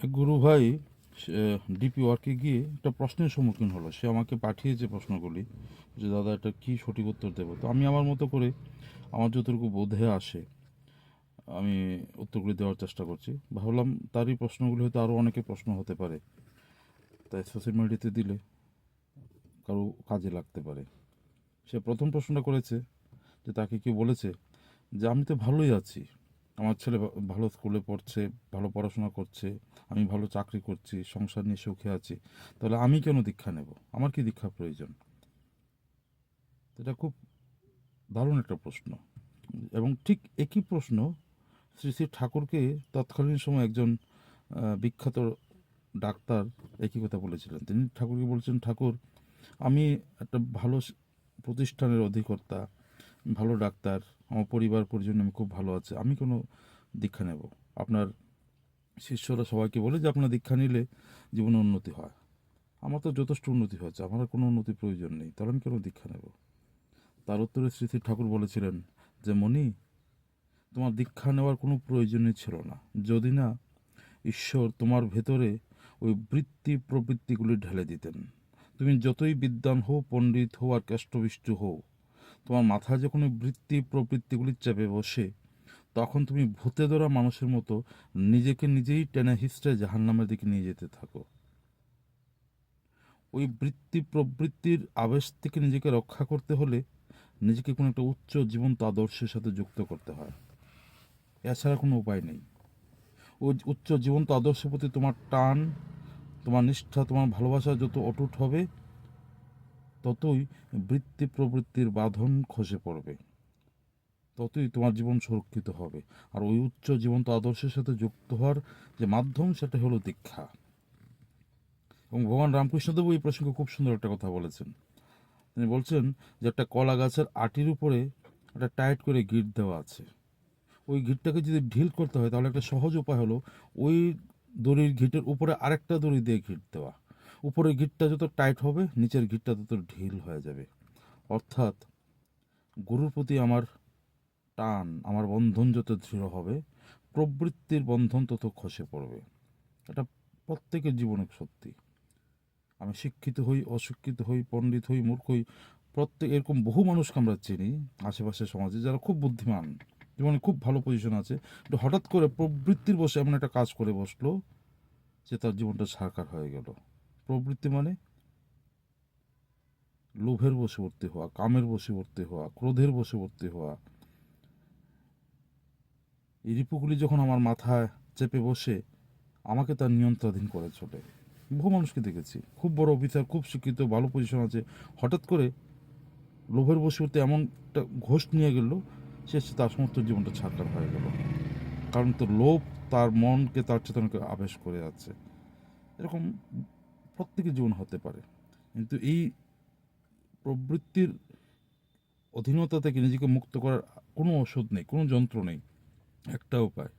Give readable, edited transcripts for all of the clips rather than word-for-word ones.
এক গুরু ভাই ডিপি ওয়ার্কে গিয়ে একটা প্রশ্নের সম্মুখীন হলো। সে আমাকে পাঠিয়েছে প্রশ্নগুলি, যে দাদা এটা কি সঠিক উত্তর দেবো। তো আমি আমার মতো করে আমার যতটুকু বোধে আসে আমি উত্তরগুলি দেওয়ার চেষ্টা করছি। ভাবলাম তারই প্রশ্নগুলি হয়তো আরও অনেকে প্রশ্ন হতে পারে, তাই সোশ্যাল মিডিয়াতে দিলে কারো কাজে লাগতে পারে। সে প্রথম প্রশ্নটা করেছে যে তাকে কেউ বলেছে যে আমি তো ভালোই আছি, আমার ছেলে ভালো স্কুলে পড়ছে, ভালো পড়াশোনা করছে, আমি ভালো চাকরি করছি, সংসার নিয়ে সুখে আছি, তাহলে আমি কেন দীক্ষা নেব, আমার কি দীক্ষা প্রয়োজন? এটা খুব দারুণ একটা প্রশ্ন। এবং ঠিক একই প্রশ্ন শ্রী শ্রী ঠাকুরকে তৎকালীন সময় একজন বিখ্যাত ডাক্তার একই কথা বলেছিলেন। তিনি ঠাকুরকে বলছেন, ঠাকুর আমি একটা ভালো প্রতিষ্ঠানের অধিকর্তা, ভালো ডাক্তার, আমার পরিবার পরিজন আমি খুব ভালো আছে, আমি কোনো দীক্ষা নেব? আপনার শিষ্যরা সবাইকে বলে যে আপনার দীক্ষা নিলে জীবনে উন্নতি হয়, আমার তো যথেষ্ট উন্নতি হয়েছে, আমার আর কোনো উন্নতির প্রয়োজন নেই, তাহলে আমি কেন দীক্ষা নেব? তার উত্তরে শ্রী শ্রী ঠাকুর বলেছিলেন যে মণি, তোমার দীক্ষা নেওয়ার কোনো প্রয়োজনই ছিল না যদি না ঈশ্বর তোমার ভেতরে ওই বৃত্তি প্রবৃত্তিগুলি ঢেলে দিতেন। তুমি যতই বিদ্বান হও, পণ্ডিত হও আর কেষ্টবিষ্টু হও, তোমার মাথায় যখন ওই বৃত্তি প্রবৃত্তিগুলি চেপে বসে, তখন তুমি ভূতে ধরা মানুষের মতো নিজেকে নিজেই টেনে হিস্ট্রে জাহান্নামের দিকে নিয়ে যেতে থাকো। ওই বৃত্তি প্রবৃত্তির আবেশ থেকে নিজেকে রক্ষা করতে হলে নিজেকে কোনো একটা উচ্চ জীবন্ত আদর্শের সাথে যুক্ত করতে হয়, এছাড়া কোনো উপায় নেই। ওই উচ্চ জীবন্ত আদর্শের প্রতি তোমার টান, তোমার নিষ্ঠা, তোমার ভালোবাসা যত অটুট হবে, ততই বৃত্তি প্রবৃত্তির বাঁধন খসে পড়বে, ততই তোমার জীবন সুরক্ষিত হবে। আর ওই উচ্চ জীবন্ত আদর্শের সাথে যুক্ত হওয়ার যে মাধ্যম, সেটা হলো দীক্ষা। এবং ভগবান রামকৃষ্ণদেব এই প্রসঙ্গে খুব সুন্দর একটা কথা বলেছেন। তিনি বলছেন যে একটা কলা গাছের আটির উপরে একটা টাইট করে গিঁট দেওয়া আছে, ওই গিঁটটাকে যদি ঢিল করতে হয় তাহলে একটা সহজ উপায় হলো ওই দড়ির গিঁটের উপরে আরেকটা দড়ি দিয়ে গিঁট দেওয়া। উপরের গিঁটটা যত টাইট হবে, নিচের গিঁটটা তত ঢিল হয়ে যাবে। অর্থাৎ গুরুর প্রতি আমার টান, আমার বন্ধন যত দৃঢ় হবে, প্রবৃত্তির বন্ধন তত খসে পড়বে। এটা প্রত্যেকের জীবনে সত্যি। আমি শিক্ষিত হই, অশিক্ষিত হই, পণ্ডিত হই, মূর্খ হই, প্রত্যেক এরকম বহু মানুষকে আমরা চিনি আশেপাশের সমাজে যারা খুব বুদ্ধিমান, জীবনে খুব ভালো পজিশন আছে, কিন্তু হঠাৎ করে প্রবৃত্তির বসে এমন একটা কাজ করে বসলো যে তার জীবনটা ছারখার হয়ে গেল। প্রবৃত্তি মানে লোভের বশবর্তী হওয়া, কামের বশবর্তী হওয়া, ক্রোধের বশবর্তী হওয়া। এই রিপুগুলি যখন আমার মাথায় চেপে বসে আমাকে তার নিয়ন্ত্রণাধীন করে চলে। বহু মানুষকে দেখেছি, খুব বড় অফিসার, খুব শিক্ষিত, ভালো পজিশন আছে, হঠাৎ করে লোভের বশবর্তী এমন একটা ঘোষ নিয়ে গেল, সে তার সমস্ত জীবনটা ছারখার হয়ে গেল। কারণ তো লোভ তার মনকে, তার চেতনাকে আবেশ করে যাচ্ছে। এরকম প্রত্যেকের জীবন হতে পারে। কিন্তু এই প্রবৃত্তির অধীনতা থেকে নিজেকে মুক্ত করার কোনো ওষুধ নেই, কোনো যন্ত্র নেই। একটা উপায়,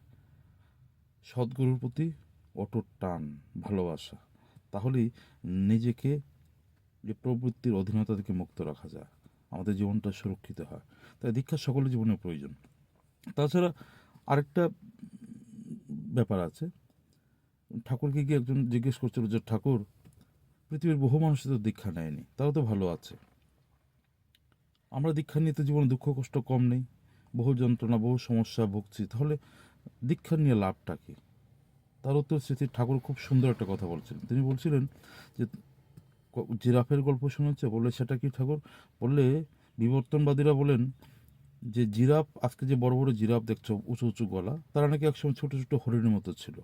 সদ্গুরুর প্রতি অটুট টান, ভালোবাসা। তাহলেই নিজেকে যে প্রবৃত্তির অধীনতা থেকে মুক্ত রাখা যায়, আমাদের জীবনটা সুরক্ষিত হয়। তাই দীক্ষা সকলের জীবনে প্রয়োজন। তাছাড়া আরেকটা ব্যাপার আছে। ঠাকুরকে গিয়ে একজন জিজ্ঞেস করছিল যে ঠাকুর, পৃথিবীর বহু মানুষ তো দীক্ষা নেয়নি, তারা তো ভালো আছে, আমরা দীক্ষা নিয়ে তো জীবনে দুঃখ কষ্ট কম নেই, বহু যন্ত্রণা, বহু সমস্যা ভুগছি, তাহলে দীক্ষা নিয়ে লাভটা কি? তার উত্তর শ্রী ঠাকুর খুব সুন্দর একটা কথা বলছিলেন। তিনি বলছিলেন যে জিরাফের গল্প শুনেছে? বললে সেটা কি ঠাকুর? বললে বিবর্তনবাদীরা বলেন যে জিরাফ, আজকে যে বড় বড় জিরাফ দেখছো উঁচু উঁচু গলা, তারা নাকি একসময় ছোট ছোট হরিণের মতো ছিল।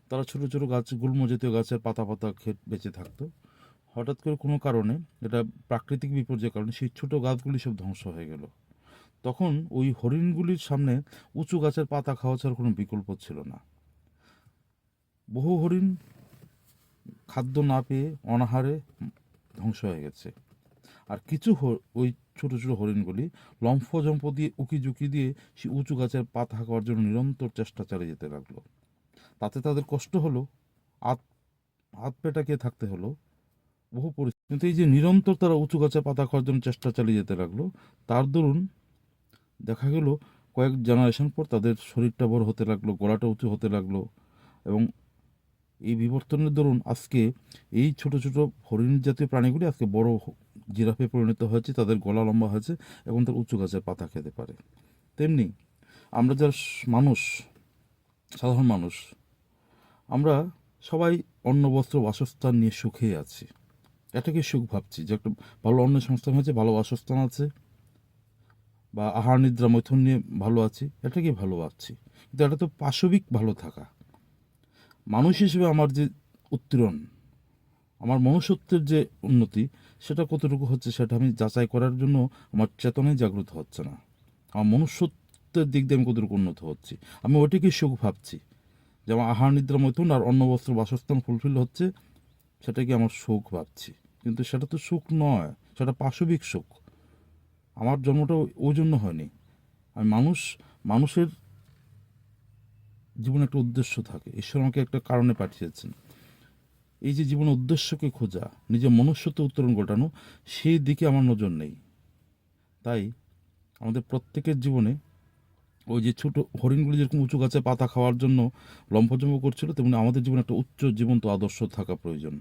তারা ছোট ছোট গাছ, গুল্ম জাতীয় গাছের পাতা পাতা খেয়ে বেঁচে থাকতো। হঠাৎ করে কোনো কারণে, এটা প্রাকৃতিক বিপর্যয়ের কারণে, সেই ছোট গাছগুলি সব ধ্বংস হয়ে গেল। তখন ওই হরিণগুলির সামনে উঁচু গাছের পাতা খাওয়া ছাড়া কোনো বিকল্প ছিল না। বহু হরিণ খাদ্য না পেয়ে অনাহারে ধ্বংস হয়ে গেছে। আর কিছু ওই ছোট ছোট হরিণগুলি লম্ফজম্প দিয়ে, উকি ঝুঁকি দিয়ে সে উঁচু গাছের পাতা খাওয়ার জন্য নিরন্তর চেষ্টা চালিয়ে যেতে লাগলো। তাতে তাদের কষ্ট হলো, হাত হাত পেটাকে থাকতে হলো, বহু পরিস্থিতি। কিন্তু এই যে নিরন্তর তারা উঁচু গাছের পাতা খাওয়ার জন্য চেষ্টা চালিয়ে যেতে লাগলো, তার দরুন দেখা গেল কয়েক জেনারেশন পর তাদের শরীরটা বড় হতে লাগলো, গলাটা উঁচু হতে লাগলো, এবং এই বিবর্তনের দরুন আজকে এই ছোট ছোট হরিণ জাতীয় প্রাণীগুলি আজকে বড় জিরাফে পরিণত হয়েছে, তাদের গলা লম্বা হয়েছে এবং তার উঁচু গাছের পাতা খেতে পারে। তেমনি আমরা যারা মানুষ, সাধারণ মানুষ, আমরা সবাই অন্ন বস্ত্র বাসস্থান নিয়ে সুখেই আছি। এটাকে সুখ ভাবছি যে একটা ভালো অন্নের সংস্থান হয়েছে, ভালো বাসস্থান আছে, বা আহার নিদ্রা মৈথুন নিয়ে ভালো আছি, এটাকে ভালো ভাবছি। কিন্তু এটা তো পাশবিক ভালো থাকা। মানুষ হিসেবে আমার যে উত্তরণ, আমার মনুষ্যত্বের যে উন্নতি, সেটা কতটুকু হচ্ছে সেটা আমি যাচাই করার জন্য আমার চেতনায় জাগ্রত হচ্ছে না। আমার মনুষ্যত্বের দিক দিয়ে আমি কতটুকু উন্নত হচ্ছি, আমি ওইটাকে সুখ ভাবছি। যেমন আহার নিদ্রা মৈথুন আর অন্ন বস্ত্র বাসস্থান ফুলফিল হচ্ছে, সেটাকে আমার সুখ ভাবছি। কিন্তু সেটা তো সুখ নয়, সেটা পাশবিক সুখ। আমার জন্মটা ওই জন্য হয়নি। আমি মানুষের জীবনে একটা উদ্দেশ্য থাকে, ঈশ্বর আমাকে একটা কারণে পাঠিয়েছেন। এই যে জীবনের উদ্দেশ্যকে খোঁজা, নিজের মনুষ্যত্ব উত্তরণ ঘটানো, সেই দিকে আমার নজর নেই। তাই আমাদের প্রত্যেকের জীবনে ওই যে ছোট হরিণগুলি যেরকম উঁচু গাছে পাতা খাওয়ার জন্য লম্ফজম্প করছিল, তেমনি আমাদের জীবনে একটা উচ্চ জীবন্ত আদর্শ থাকা প্রয়োজন।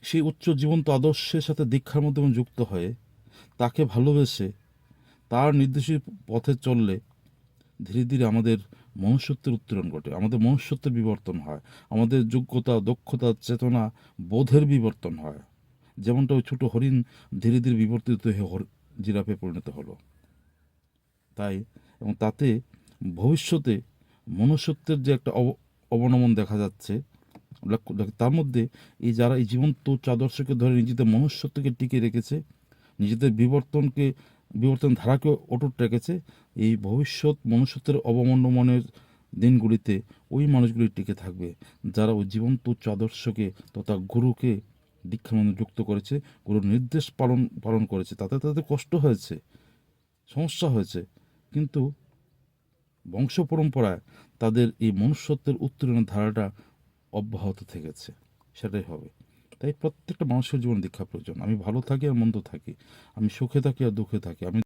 সেই উচ্চ জীবন্ত আদর্শের সাথে দীক্ষার মাধ্যমে যুক্ত হয়ে তাকে ভালোবেসে তার নির্দেশিত পথে চললে ধীরে ধীরে আমাদের মনুষ্যত্বের উত্তরণ ঘটে, আমাদের মনুষ্যত্বের বিবর্তন হয়, আমাদের যোগ্যতা, দক্ষতা, চেতনা, বোধের বিবর্তন হয়। যেমনটা ওই ছোট হরিণ ধীরে ধীরে বিবর্তিত হয়ে জিরাফে পরিণত হলো। তাই এবং তাতে ভবিষ্যতে মনুষ্যত্বের যে একটা অবনমন দেখা যাচ্ছে, তার মধ্যে এই যারা এই জীবন্ত আদর্শকে ধরে নিজেদের মনুষ্যত্বকে টিকে রেখেছে, নিজেদের বিবর্তন ধারাকে অটুট রেখেছে, এই ভবিষ্যৎ মনুষ্যত্বের অবনমনের দিনগুলিতে ওই মানুষগুলি টিকে থাকবে যারা ওই জীবন্ত উচ্চ আদর্শকে তথা গুরুকে দীক্ষার মধ্যে যুক্ত করেছে, গুরুর নির্দেশ পালন করেছে। তাতে তাদের কষ্ট হয়েছে, সমস্যা হয়েছে, কিন্তু বংশ পরম্পরায় তাদের এই মনুষ্যত্বের উত্তরণের ধারাটা অব্যাহত থেকেছে, সেটাই হবে। তাই প্রত্যেকটা মানুষের জীবনে দীক্ষা প্রয়োজন। আমি ভালো থাকি আর মন্দ থাকি, আমি সুখে থাকি আর দুঃখে থাকি, আমি